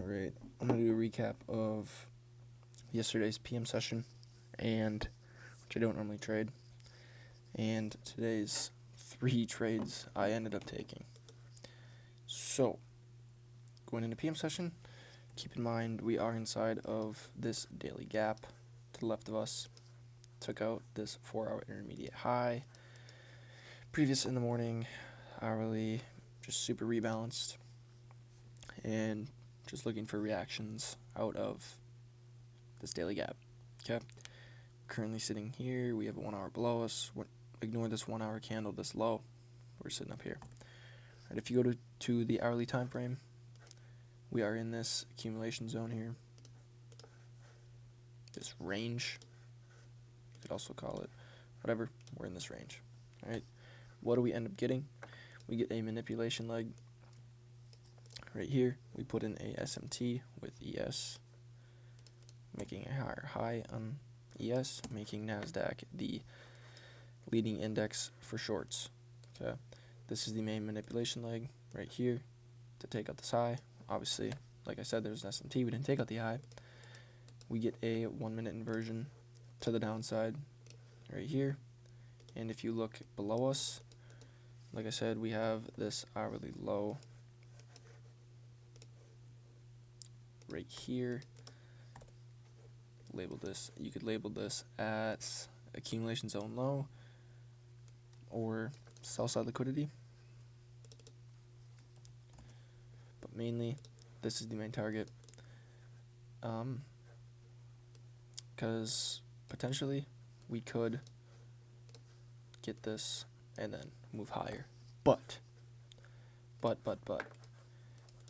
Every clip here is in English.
Alright, I'm going to do a recap of yesterday's PM session, which I don't normally trade, and today's 3 trades I ended up taking. So, going into PM session, keep in mind we are inside of this daily gap to the left of us. Took out this 4-hour intermediate high. Previous in the morning, hourly, just super rebalanced, and just looking for reactions out of this daily gap. Okay, currently sitting here, we have a 1 hour below us. Ignore this 1 hour candle, this low. We're sitting up here. Right, if you go to the hourly time frame, we are in this accumulation zone here. This range, you could also call it whatever. We're in this range. All right, what do we end up getting? We get a manipulation leg. Right here, we put in a SMT with ES, making a higher high on ES, making NASDAQ the leading index for shorts. Okay, this is the main manipulation leg right here to take out this high. Obviously, like I said, there's an SMT. We didn't take out the high. We get a 1 minute inversion to the downside right here. And if you look below us, like I said, we have this hourly low right here. You could label this as accumulation zone low or sell side liquidity. But mainly, this is the main target. Because potentially we could get this and then move higher. But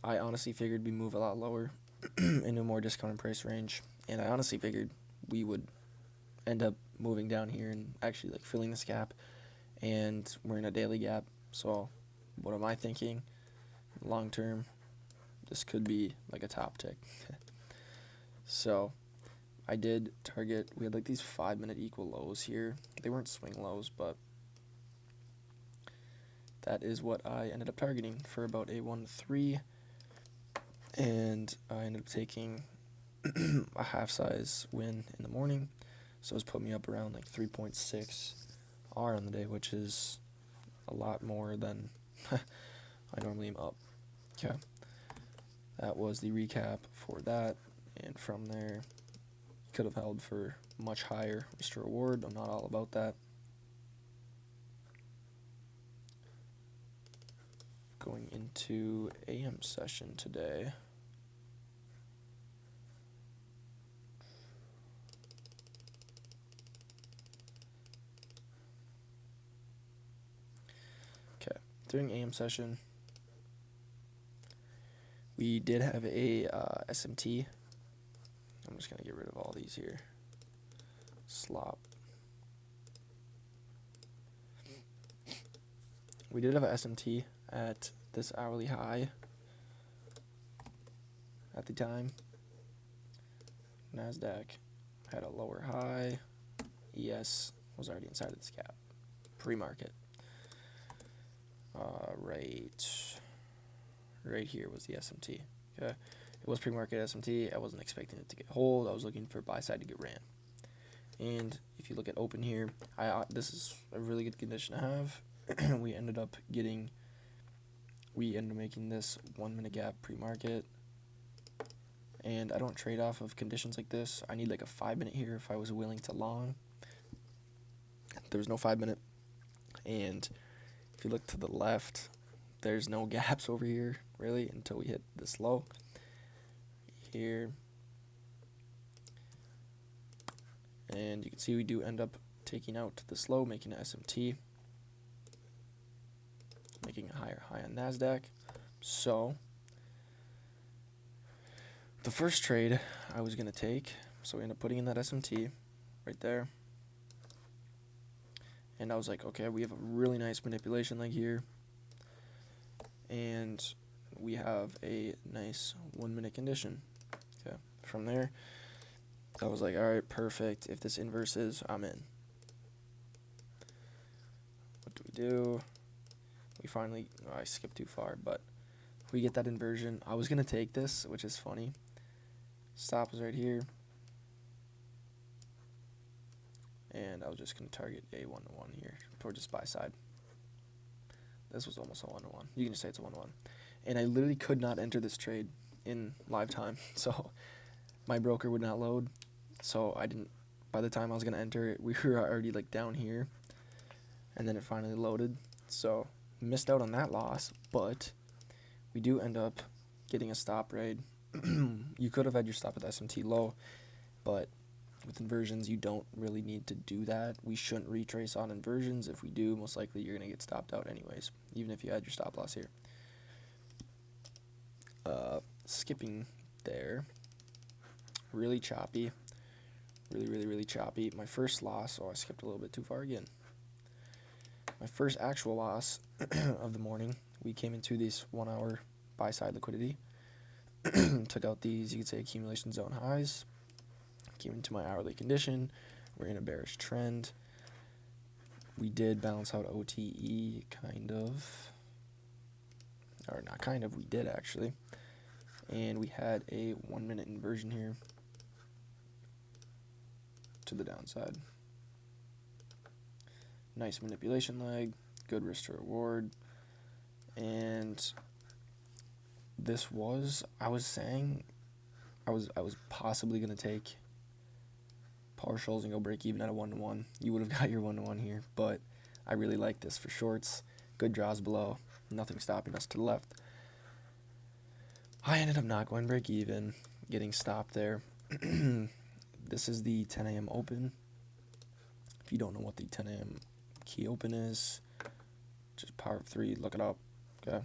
I honestly figured we'd move a lot lower into a more discounted price range, and I honestly figured we would end up moving down here and actually like filling this gap, and we're in a daily gap. So what am I thinking? Long term, this could be like a top tick. So I did target, we had like these 5 minute equal lows here. They weren't swing lows, but that is what I ended up targeting for about a 1-3, and I ended up taking a half size win in the morning, so it's put me up around like 3.6 R on the day, which is a lot more than I normally am up. Okay, that was the recap for that, and from there, could have held for much higher risk to reward. I'm not all about that. Going into AM session today. Okay, during AM session, we did have a SMT. I'm just gonna get rid of all these here. Slop. We did have a SMT at this hourly high at the time. NASDAQ had a lower high. ES was already inside of this gap. Pre-market. Right here was the SMT. Okay, it was pre-market SMT. I wasn't expecting it to get hold. I was looking for buy side to get ran. And if you look at open here, this is a really good condition to have. we ended up making this 1 minute gap pre-market, and I don't trade off of conditions like this. I need like a 5 minute here if I was willing to long. There was no 5 minute, and if you look to the left, there's no gaps over here really until we hit this low here, and you can see we do end up taking out this low, making an SMT, making a higher high on NASDAQ. So the first trade I was going to take, so we ended up putting in that SMT right there. And I was like, okay, we have a really nice manipulation leg here. And we have a nice 1 minute condition. Okay, from there, I was like, all right, perfect. If this inverses, I'm in. What do? We finally, I skipped too far, but we get that inversion. I was going to take this, which is funny. Stop was right here. And I was just going to target a 1-1 here towards this buy side. This was almost a 1-1. You can just say it's a 1-1. And I literally could not enter this trade in live time. So my broker would not load. So I didn't, by the time I was going to enter it, we were already like down here. And then it finally loaded. So missed out on that loss. But we do end up getting a stop raid. You could have had your stop at SMT low. But with inversions, you don't really need to do that. We shouldn't retrace on inversions. If we do, most likely you're going to get stopped out anyways, even if you had your stop loss here. Skipping there. Really choppy. Really choppy. My first loss, I skipped a little bit too far again. My first actual loss of the morning, we came into this 1 hour buy side liquidity. Took out these, you could say, accumulation zone highs. Came into my hourly condition. We're in a bearish trend. We did balance out OTE, kind of. Or not kind of, we did actually. And we had a 1 minute inversion here to the downside. Nice manipulation leg, good risk to reward. And this was, I was saying, I was possibly going to take partials and go break even at a 1-1. You would have got your 1-1 here, but I really like this for shorts. Good draws below, nothing stopping us to the left. I ended up not going break even, getting stopped there. This is the 10 a.m. open. If you don't know what the 10 a.m. key open is, just power of 3, look it up. Okay,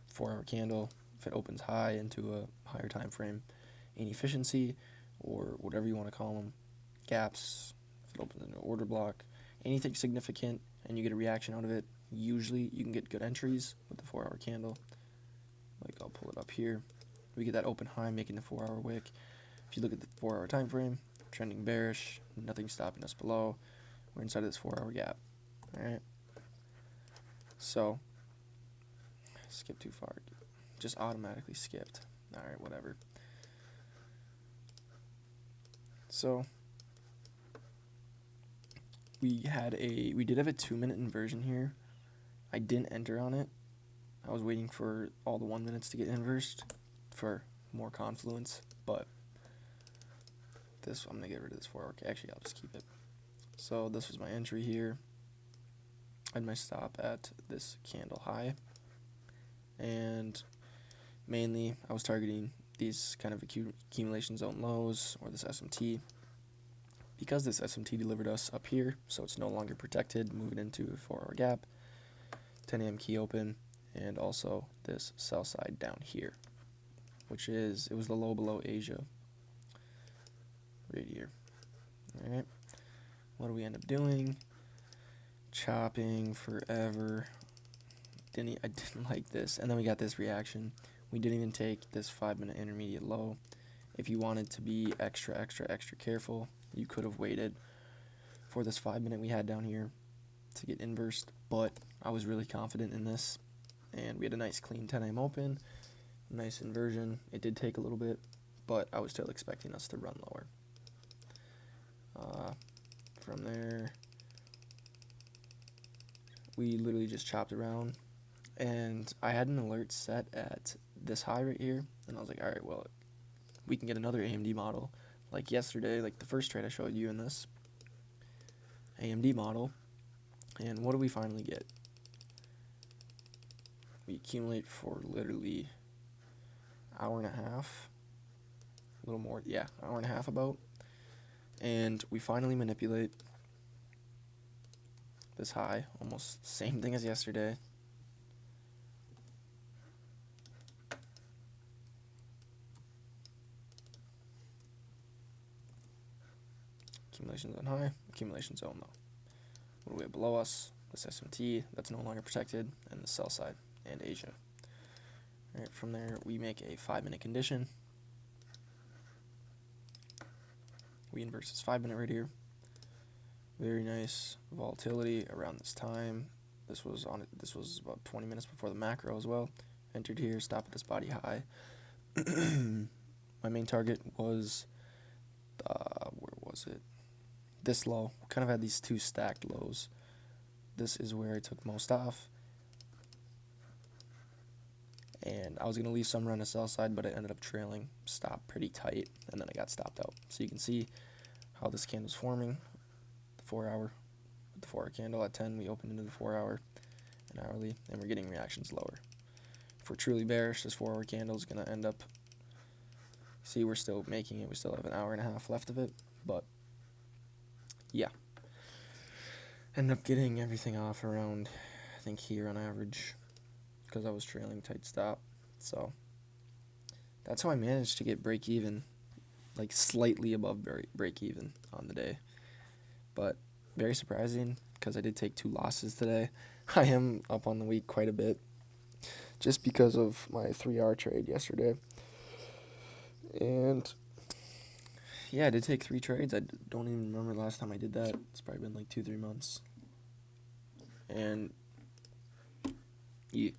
4 hour candle. If it opens high into a higher time frame, inefficiency, or whatever you want to call them, gaps, if it opens into an order block, anything significant, and you get a reaction out of it, usually you can get good entries with the 4 hour candle. Like, I'll pull it up here. We get that open high making the 4 hour wick. If you look at the 4 hour time frame, trending bearish, nothing stopping us below. We're inside of this 4 hour gap. Alright. So, skip too far. Just automatically skipped. Alright, whatever. So, we did have a 2 minute inversion here. I didn't enter on it. I was waiting for all the 1 minutes to get inversed for more confluence, but this, I'm going to get rid of this 4 hour. Actually, I'll just keep it. So this was my entry here. I had my stop at this candle high, and mainly I was targeting these kind of accumulation zone lows, or this SMT, because this SMT delivered us up here, so it's no longer protected, moving into a 4 hour gap, 10 a.m. key open, and also this sell side down here, which is, it was the low below Asia right here. Alright, what do we end up doing? Chopping forever. I didn't like this, and then we got this reaction. We didn't even take this 5 minute intermediate low. If you wanted to be extra careful, you could have waited for this 5 minute we had down here to get inversed, but I was really confident in this, and we had a nice clean 10 a.m. open, nice inversion. It did take a little bit, but I was still expecting us to run lower. From there, we literally just chopped around, and I had an alert set at this high right here, and I was like, alright, well, we can get another AMD model like yesterday, like the first trade I showed you in this AMD model. And what do we finally get? We accumulate for literally hour and a half, a little more, yeah, hour and a half about, and we finally manipulate this high, almost same thing as yesterday. Accumulation zone high, accumulation zone low. What do we have below us? This SMT, that's no longer protected, and the sell side, and Asia. Alright, from there, we make a 5 minute condition. We inverse this 5 minute right here. Very nice volatility around this time. This was about 20 minutes before the macro as well. entered here, stop at this body high. My main target was, where was it? This low. Kind of had these two stacked lows. This is where I took most off. And I was going to leave some run to sell side, but I ended up trailing, stopped pretty tight, and then I got stopped out. So you can see how this candle's forming, the 4 hour. With the 4 hour candle at 10, we opened into the 4 hour and hourly, and we're getting reactions lower. If we're truly bearish, this 4 hour candle is going to end up, see, we're still making it. We still have an hour and a half left of it, but yeah. Ended up getting everything off around, I think, here on average, because I was trailing tight stop. So that's how I managed to get break even, like slightly above break even on the day. But very surprising, because I did take 2 losses today. I am up on the week quite a bit, just because of my 3 hour trade yesterday. And yeah, I did take 3 trades. I don't even remember the last time I did that. It's probably been like 2-3 months. And yeah.